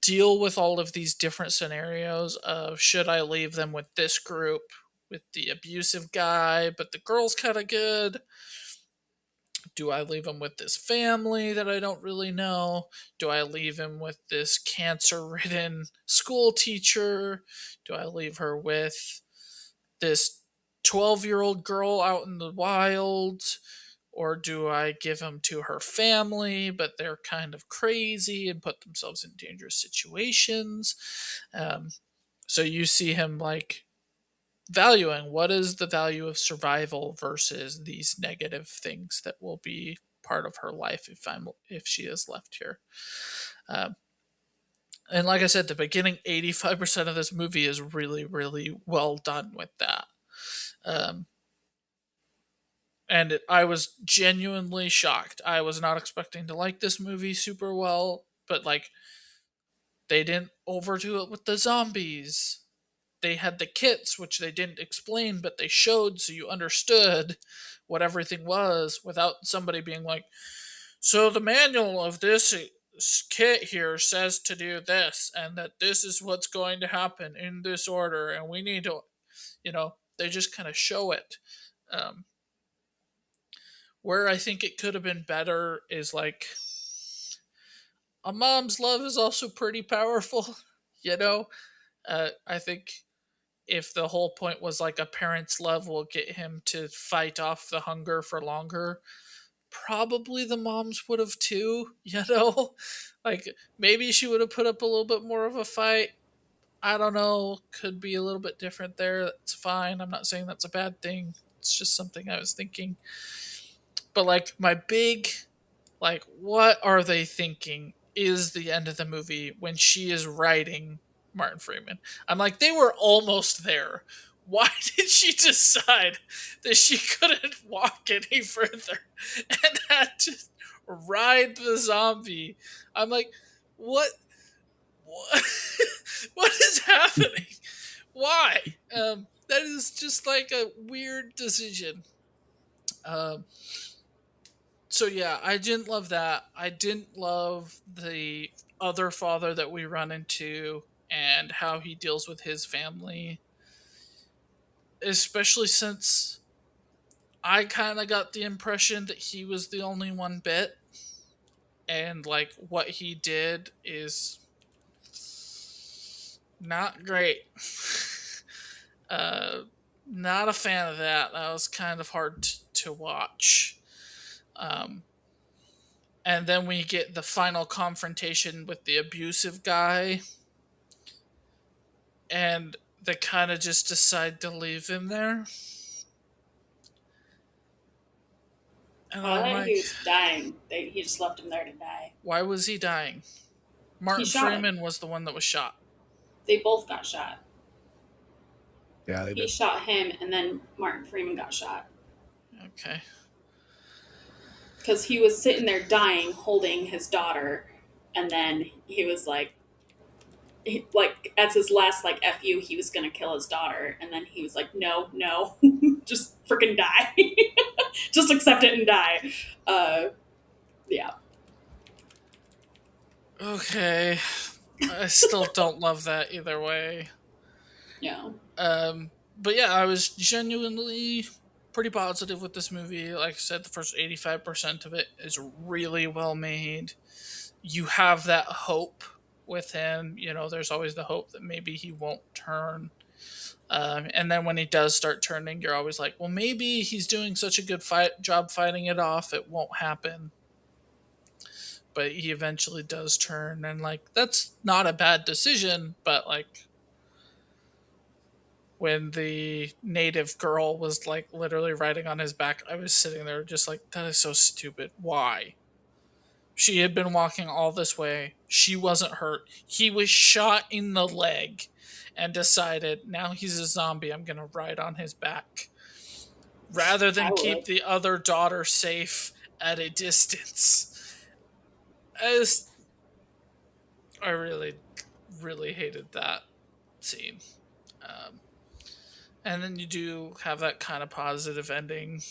C: deal with all of these different scenarios of, should I leave them with this group with the abusive guy, but the girl's kind of good? Do I leave him with this family that I don't really know? Do I leave him with this cancer ridden school teacher? Do I leave her with this 12-year-old girl out in the wild? Or do I give him to her family, but they're kind of crazy and put themselves in dangerous situations? Um, so you see him like valuing what is the value of survival versus these negative things that will be part of her life if she is left here. Um, and like I said, the beginning 85% of this movie is really, really well done with that. Um, I was genuinely shocked. I was not expecting to like this movie super well, but like they didn't overdo it with the zombies. They had the kits, which they didn't explain, but they showed so you understood what everything was without somebody being like, so the manual of this kit here says to do this, and that this is what's going to happen in this order, and we need to, they just kind of show it. Um, where I think it could have been better is like, a mom's love is also pretty powerful, you know? I think if the whole point was like a parent's love will get him to fight off the hunger for longer, probably the moms would have too, you know? Like maybe she would have put up a little bit more of a fight. I don't know. Could be a little bit different there. That's fine. I'm not saying that's a bad thing. It's just something I was thinking. But like my big, like, what are they thinking is the end of the movie when she is writing Martin Freeman. I'm like, they were almost there. Why did she decide that she couldn't walk any further and had to ride the zombie? I'm like, what? What, what is happening? Why? That is just like a weird decision. Um, so yeah, I didn't love that. I didn't love the other father that we run into and how he deals with his family, especially since I kind of got the impression that he was the only one bit, and like what he did is not great. uh, Not a fan of that. That was kind of hard to watch. Um, and then we get the final confrontation with the abusive guy, and they kind of just decide to leave him there. And
B: Oh, I
C: I'm
B: thought he
C: like,
B: was dying. He just left him there to die.
C: why was he dying?
B: He
C: Martin
B: shot him.
C: Freeman was the one that was shot.
B: They both got shot.
A: Yeah, they
B: He
A: did.
B: shot him, and then Martin Freeman got shot
C: Okay.
B: because he was sitting there dying, holding his daughter, and then he was like as his last like fu, he was gonna kill his daughter, and then he was like, no, no, just freaking die, just accept it and die. Uh, yeah,
C: Okay. I still don't love that either way.
B: yeah.
C: But yeah, I was genuinely pretty positive with this movie. Like I said, the first 85% of it is really well made. You have that hope with him. You know, there's always the hope that maybe he won't turn. And then when he does start turning, you're always like, well, maybe he's doing such a good job fighting it off, it won't happen. But he eventually does turn, and like that's not a bad decision. But like when the native girl was like literally riding on his back, I was sitting there just like, that is so stupid. Why? She had been walking all this way. She wasn't hurt. He was shot in the leg and decided now he's a zombie. I'm going to ride on his back rather
B: I
C: than keep
B: would.
C: the other daughter safe at a distance. As I really, really hated that scene. Um, and then you do have that kind of positive ending.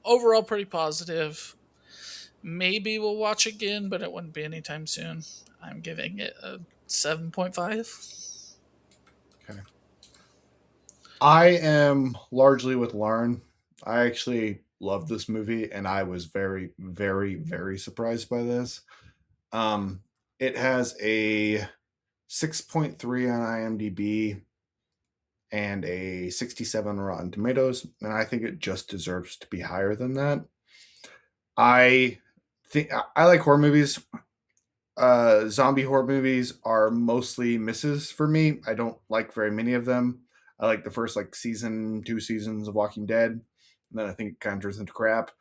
C: Overall, pretty positive. Maybe we'll watch again, but it wouldn't be anytime soon. I'm giving it a 7.5.
A: Okay. I am largely with Lauren. I actually love this movie, and I was very, very, very surprised by this. Um, it has a 6.3 on IMDb and a 67 Rotten Tomatoes, and I think it just deserves to be higher than that. I I like horror movies. Zombie horror movies are mostly misses for me. I don't like very many of them. I like the first like season, 2 seasons of Walking Dead, and then I think it kind of turns into crap.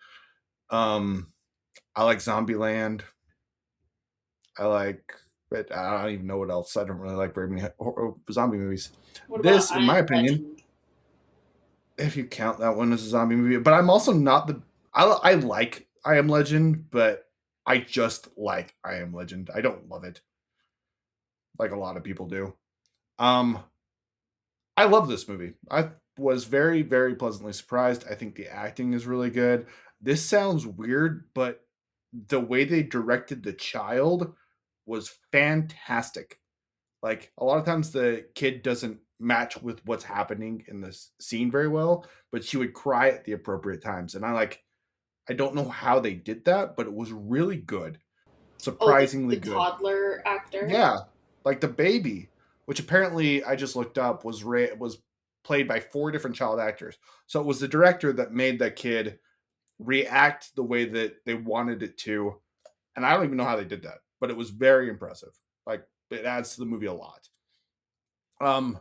A: Um, I like Zombieland. I like, but I don't even know what else. I don't really like very many zombie movies.
B: What about
A: This, in
B: I
A: my
B: Am
A: opinion,
B: Legend?
A: if you count that one as a zombie movie, but I'm also not the. I like I Am Legend, but I just like I Am Legend. I don't love it like a lot of people do. Um, I love this movie. I was very, very pleasantly surprised. I think the acting is really good. This sounds weird, but the way they directed the child was fantastic. Like a lot of times the kid doesn't match with what's happening in this scene very well, but she would cry at the appropriate times. And I don't know how they did that, but it was really good.
B: Oh,
A: Surprisingly
B: the
A: good.
B: toddler actor.
A: Yeah, like the baby, which apparently I just looked up was played by 4 different child actors. So it was the director that made that kid react the way that they wanted it to, and I don't even know how they did that, but it was very impressive. Like it adds to the movie a lot. Um,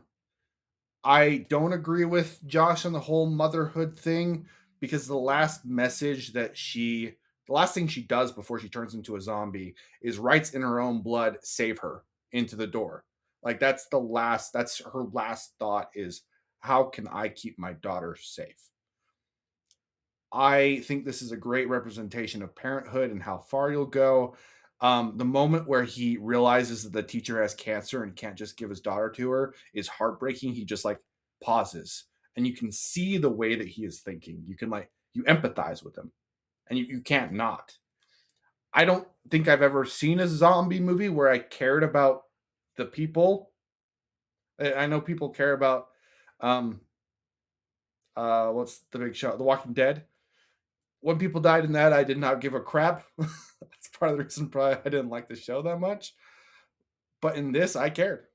A: I don't agree with Josh on the whole motherhood thing because the last thing she does before she turns into a zombie is writes in her own blood, save her into the door. Like that's her last thought is, how can I keep my daughter safe? I think this is a great representation of parenthood and how far you'll go. The moment where he realizes that the teacher has cancer and can't just give his daughter to her is heartbreaking. He just like pauses and you can see the way that he is thinking. You can like, you empathize with him and you can't not. I don't think I've ever seen a zombie movie where I cared about the people. I know people care about, um, what's the big show? The Walking Dead. When people died in that, I did not give a crap. That's part of the reason probably I didn't like the show that much. But in this, I cared.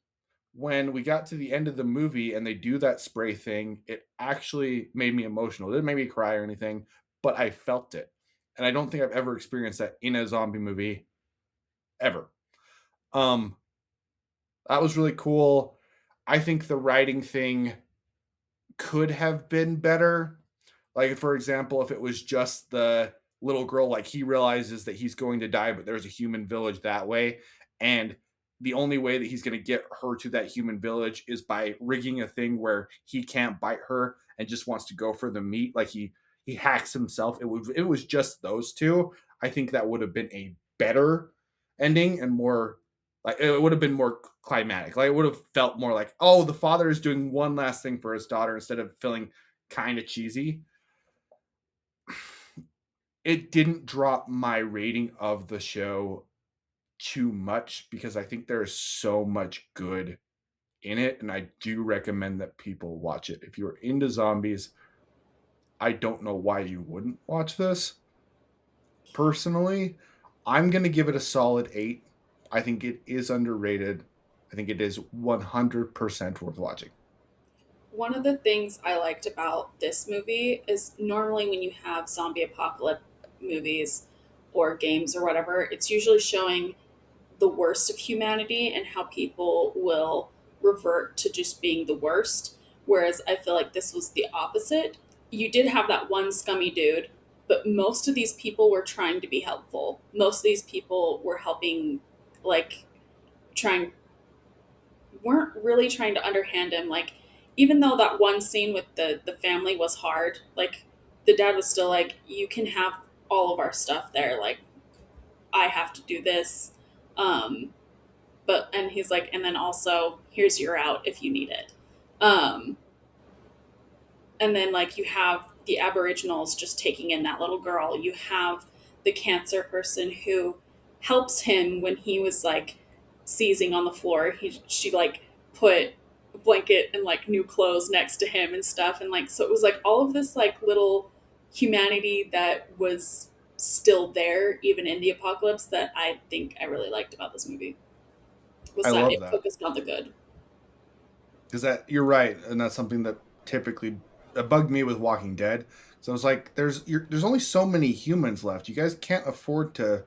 A: When we got to the end of the movie and they do that spray thing, it actually made me emotional. It didn't make me cry or anything, but I felt it. And I don't think I've ever experienced that in a zombie movie ever. Um, that was really cool. I think the writing thing could have been better. Like, for example, if it was just the little girl, like he realizes that he's going to die, but there's a human village that way. And the only way that he's going to get her to that human village is by rigging a thing where he can't bite her and just wants to go for the meat. Like he hacks himself. It was just those two. I think that would have been a better ending and more like it would have been more climatic. Like it would have felt more like, oh, the father is doing one last thing for his daughter instead of feeling kind of cheesy. It didn't drop my rating of the show too much because I think there's so much good in it, and I do recommend that people watch it. If you're into zombies, I don't know why you wouldn't watch this. Personally, I'm going to give it a solid 8. I think it is underrated. I think it is 100% worth watching.
B: One of the things I liked about this movie is normally when you have zombie apocalypse movies or games or whatever, it's usually showing the worst of humanity and how people will revert to just being the worst. Whereas I feel like this was the opposite. You did have that one scummy dude, but most of these people were trying to be helpful. Most of these people were helping, like, trying, weren't really trying to underhand him. Like, even though that one scene with the family was hard, like, the dad was still like, you can have all of our stuff there. Like, I have to do this. Um, but and he's like, and then also here's your out if you need it. Um, and then like you have the Aboriginals just taking in that little girl. You have the cancer person who helps him when he was like seizing on the floor. She like put a blanket and like new clothes next to him and stuff, and like so it was like all of this like little humanity that was still there even in the apocalypse that I think I really liked about this movie was
A: I
B: that
A: love
B: it
A: that
B: focused on the good.
A: because that you're right, and that's something that typically that bugged me with Walking Dead. So it's like there's only so many humans left. You guys can't afford to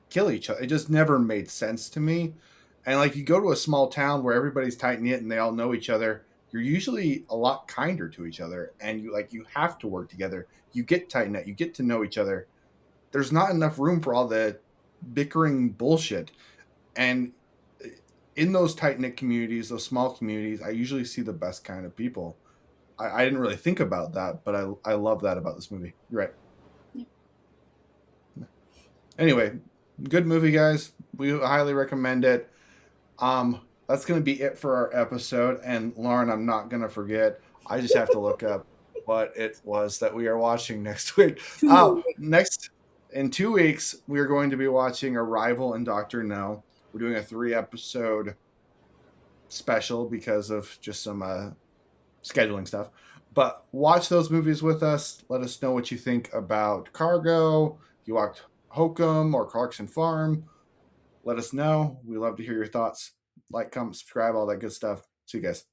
A: kill each other. It just never made sense to me. And like you go to a small town where everybody's tight knit and they all know each other, you're usually a lot kinder to each other, and you have to work together. You get tight knit. You get to know each other. There's not enough room for all the bickering bullshit. And in those tight knit communities, those small communities, I usually see the best kind of people. I didn't really think about that, but I love that about this movie. You're right.
B: Yeah.
A: Anyway, good movie, guys. We highly recommend it. That's gonna be it for our episode. And Lauren, I'm not gonna forget. I just have to look up what it was that we are watching next week.
B: Two.
A: Next in 2 weeks, we are going to be watching Arrival and Doctor No. We're doing a 3 episode special because of just some scheduling stuff. But watch those movies with us. Let us know what you think about Cargo. If you watched Hokum or Clarksons Farm, let us know. We love to hear your thoughts. Like, comment, subscribe, all that good stuff. See you guys.